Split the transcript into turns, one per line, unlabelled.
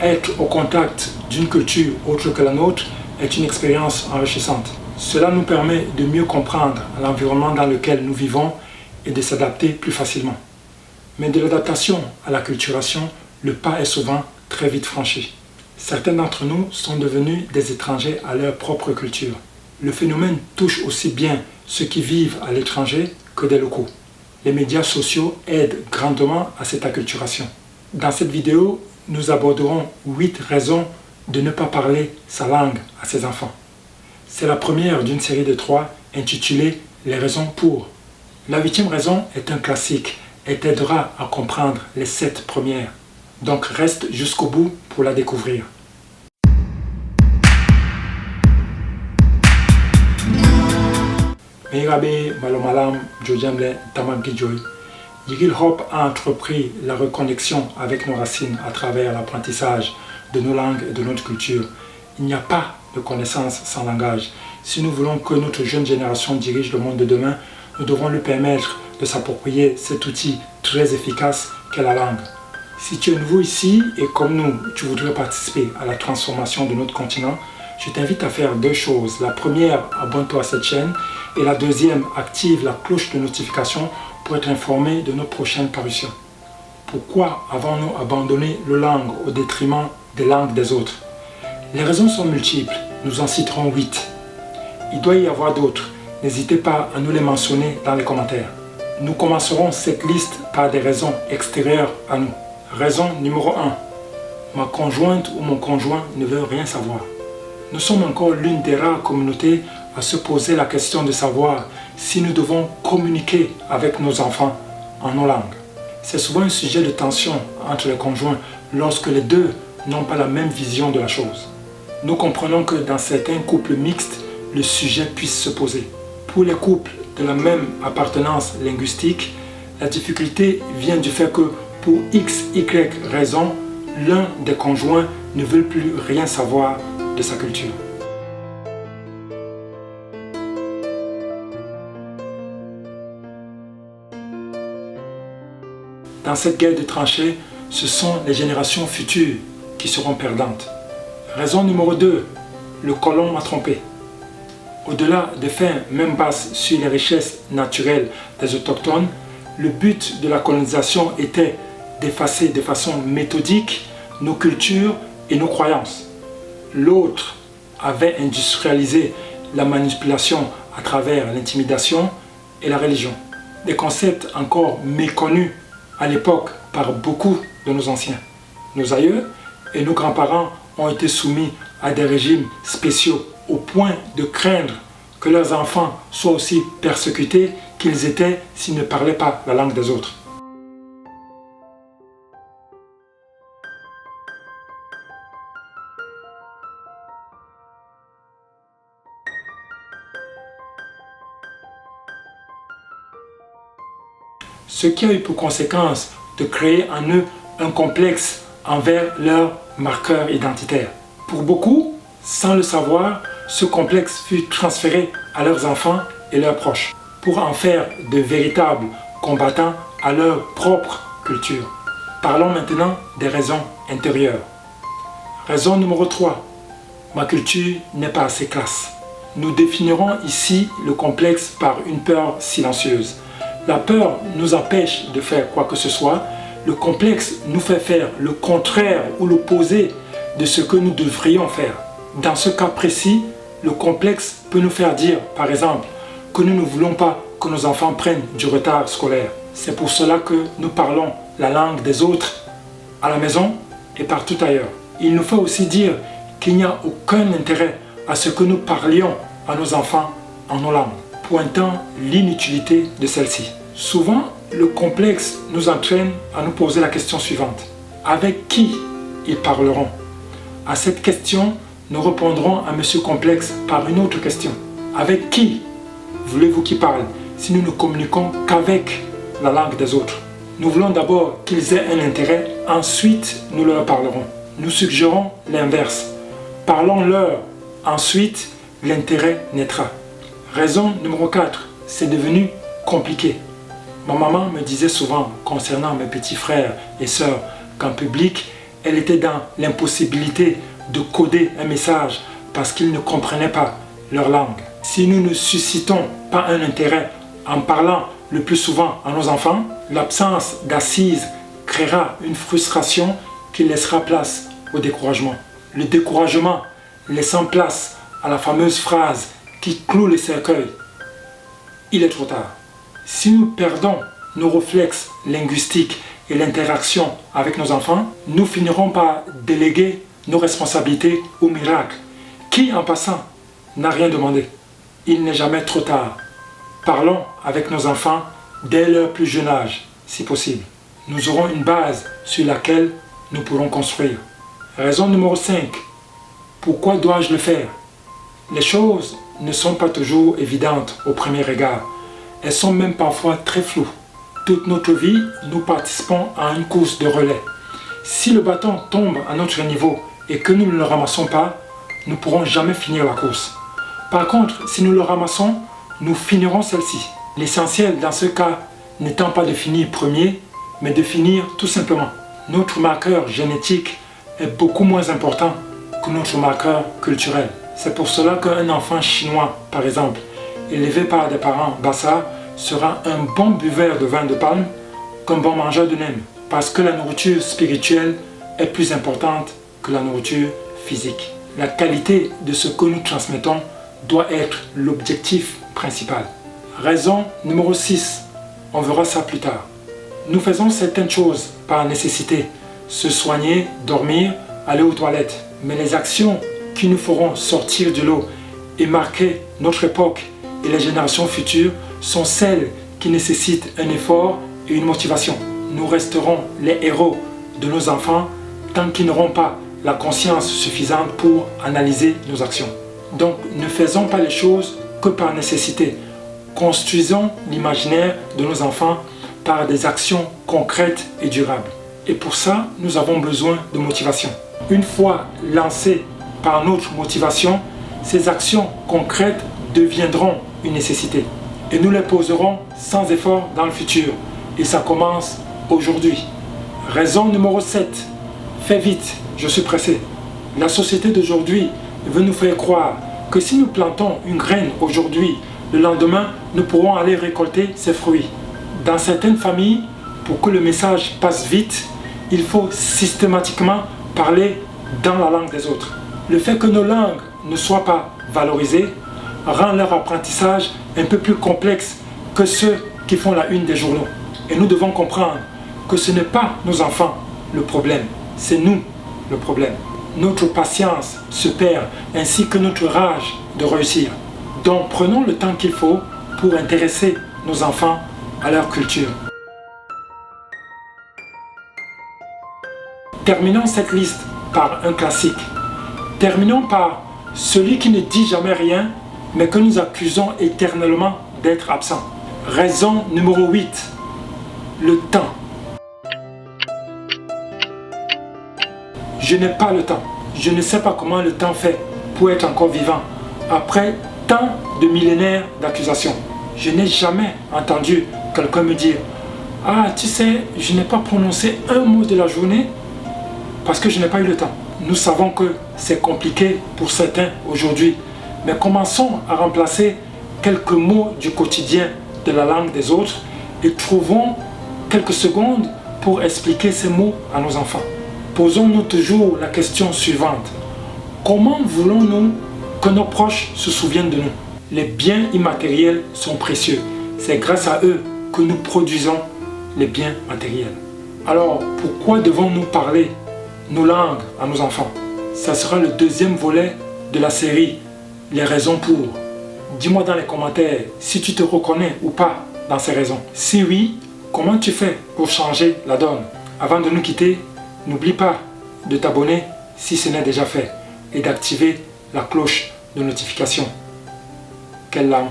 Être au contact d'une culture autre que la nôtre est une expérience enrichissante. Cela nous permet de mieux comprendre l'environnement dans lequel nous vivons et de s'adapter plus facilement. Mais de l'adaptation à l'acculturation, le pas est souvent très vite franchi. Certains d'entre nous sont devenus des étrangers à leur propre culture. Le phénomène touche aussi bien ceux qui vivent à l'étranger que des locaux. Les médias sociaux aident grandement à cette acculturation. Dans cette vidéo, nous aborderons 8 raisons de ne pas parler sa langue à ses enfants. C'est la première d'une série de 3 intitulée « Les raisons pour ». La 8e raison est un classique et t'aidera à comprendre les 7 premières. Donc reste jusqu'au bout pour la découvrir. Meirabe Malomalam Jojamle Tamamkijoy. Yigil Hop a entrepris la reconnexion avec nos racines à travers l'apprentissage de nos langues et de notre culture. Il n'y a pas de connaissance sans langage. Si nous voulons que notre jeune génération dirige le monde de demain, nous devons lui permettre de s'approprier cet outil très efficace qu'est la langue. Si tu es nouveau ici et comme nous, tu voudrais participer à la transformation de notre continent, je t'invite à faire 2 choses. La première, abonne-toi à cette chaîne et la deuxième, active la cloche de notification pour être informé de nos prochaines parutions. Pourquoi avons-nous abandonné la langue au détriment des langues des autres? Les raisons sont multiples, nous en citerons 8. Il doit y avoir d'autres, n'hésitez pas à nous les mentionner dans les commentaires. Nous commencerons cette liste par des raisons extérieures à nous. Raison numéro 1. Ma conjointe ou mon conjoint ne veut rien savoir. Nous sommes encore l'une des rares communautés à se poser la question de savoir si nous devons communiquer avec nos enfants en nos langues. C'est souvent un sujet de tension entre les conjoints lorsque les deux n'ont pas la même vision de la chose. Nous comprenons que dans certains couples mixtes, le sujet puisse se poser. Pour les couples de la même appartenance linguistique, la difficulté vient du fait que pour x, y raison, l'un des conjoints ne veut plus rien savoir de sa culture. Dans cette guerre de tranchées, ce sont les générations futures qui seront perdantes. Raison numéro 2, le colon m'a trompé. Au-delà des fins même basses sur les richesses naturelles des autochtones, le but de la colonisation était d'effacer de façon méthodique nos cultures et nos croyances. L'autre avait industrialisé la manipulation à travers l'intimidation et la religion. Des concepts encore méconnus à l'époque par beaucoup de nos anciens. Nos aïeux et nos grands-parents ont été soumis à des régimes spéciaux au point de craindre que leurs enfants soient aussi persécutés qu'ils étaient s'ils ne parlaient pas la langue des autres. Ce qui a eu pour conséquence de créer en eux un complexe envers leur marqueur identitaire. Pour beaucoup, sans le savoir, ce complexe fut transféré à leurs enfants et leurs proches pour en faire de véritables combattants à leur propre culture. Parlons maintenant des raisons intérieures. Raison numéro 3. Ma culture n'est pas assez classe. Nous définirons ici le complexe par une peur silencieuse. La peur nous empêche de faire quoi que ce soit. Le complexe nous fait faire le contraire ou l'opposé de ce que nous devrions faire. Dans ce cas précis, le complexe peut nous faire dire, par exemple, que nous ne voulons pas que nos enfants prennent du retard scolaire. C'est pour cela que nous parlons la langue des autres à la maison et partout ailleurs. Il nous faut aussi dire qu'il n'y a aucun intérêt à ce que nous parlions à nos enfants en nos langues, pointant l'inutilité de celle-ci. Souvent, le complexe nous entraîne à nous poser la question suivante. Avec qui ils parleront? À cette question, nous répondrons à Monsieur Complexe par une autre question. Avec qui voulez-vous qu'ils parlent si nous ne communiquons qu'avec la langue des autres? Nous voulons d'abord qu'ils aient un intérêt, ensuite nous leur parlerons. Nous suggérons l'inverse. Parlons-leur, ensuite l'intérêt naîtra. Raison numéro 4, c'est devenu compliqué. Ma maman me disait souvent concernant mes petits frères et sœurs qu'en public, elle était dans l'impossibilité de coder un message parce qu'ils ne comprenaient pas leur langue. Si nous ne suscitons pas un intérêt en parlant le plus souvent à nos enfants, l'absence d'assises créera une frustration qui laissera place au découragement. Le découragement laissant place à la fameuse phrase qui cloue le cercueil. Il est trop tard. Si nous perdons nos réflexes linguistiques et l'interaction avec nos enfants, nous finirons par déléguer nos responsabilités au miracle, qui en passant n'a rien demandé. Il n'est jamais trop tard. Parlons avec nos enfants dès leur plus jeune âge, si possible. Nous aurons une base sur laquelle nous pourrons construire. Raison numéro 5. Pourquoi dois-je le faire? Les choses ne sont pas toujours évidentes au premier regard. Elles sont même parfois très floues. Toute notre vie, nous participons à une course de relais. Si le bâton tombe à notre niveau et que nous ne le ramassons pas, nous ne pourrons jamais finir la course. Par contre, si nous le ramassons, nous finirons celle-ci. L'essentiel dans ce cas n'étant pas de finir premier, mais de finir tout simplement. Notre marqueur génétique est beaucoup moins important que notre marqueur culturel. C'est pour cela qu'un enfant chinois, par exemple, élevé par des parents bassards, sera un bon buveur de vin de palme qu'un bon mangeur de nems. Parce que la nourriture spirituelle est plus importante que la nourriture physique. La qualité de ce que nous transmettons doit être l'objectif principal. Raison numéro 6. On verra ça plus tard. Nous faisons certaines choses par nécessité. Se soigner, dormir, aller aux toilettes. Mais les actions qui nous feront sortir du lot et marquer notre époque et les générations futures sont celles qui nécessitent un effort et une motivation. Nous resterons les héros de nos enfants tant qu'ils n'auront pas la conscience suffisante pour analyser nos actions. Donc ne faisons pas les choses que par nécessité. Construisons l'imaginaire de nos enfants par des actions concrètes et durables. Et pour ça, nous avons besoin de motivation. Une fois lancées par notre motivation, ces actions concrètes deviendront une nécessité. Et nous les poserons sans effort dans le futur. Et ça commence aujourd'hui. Raison numéro 7. Fais vite, je suis pressé. La société d'aujourd'hui veut nous faire croire que si nous plantons une graine aujourd'hui, le lendemain, nous pourrons aller récolter ses fruits. Dans certaines familles, pour que le message passe vite, il faut systématiquement parler dans la langue des autres. Le fait que nos langues ne soient pas valorisées rend leur apprentissage un peu plus complexe que ceux qui font la une des journaux. Et nous devons comprendre que ce n'est pas nos enfants le problème, c'est nous le problème. Notre patience se perd ainsi que notre rage de réussir. Donc prenons le temps qu'il faut pour intéresser nos enfants à leur culture. Terminons cette liste par un classique. Terminons par celui qui ne dit jamais rien, mais que nous accusons éternellement d'être absent. Raison numéro 8. Le temps. Je n'ai pas le temps. Je ne sais pas comment le temps fait pour être encore vivant après tant de millénaires d'accusations. Je n'ai jamais entendu quelqu'un me dire « Ah, tu sais, je n'ai pas prononcé un mot de la journée parce que je n'ai pas eu le temps. » Nous savons que c'est compliqué pour certains aujourd'hui, mais commençons à remplacer quelques mots du quotidien de la langue des autres et trouvons quelques secondes pour expliquer ces mots à nos enfants. Posons-nous toujours la question suivante. Comment voulons-nous que nos proches se souviennent de nous? Les biens immatériels sont précieux. C'est grâce à eux que nous produisons les biens matériels. Alors, pourquoi devons-nous parler nos langues à nos enfants? Ça sera le deuxième volet de la série Les raisons pour. Dis-moi dans les commentaires si tu te reconnais ou pas dans ces raisons. Si oui, comment tu fais pour changer la donne? Avant de nous quitter, n'oublie pas de t'abonner si ce n'est déjà fait et d'activer la cloche de notification. Quelle lame!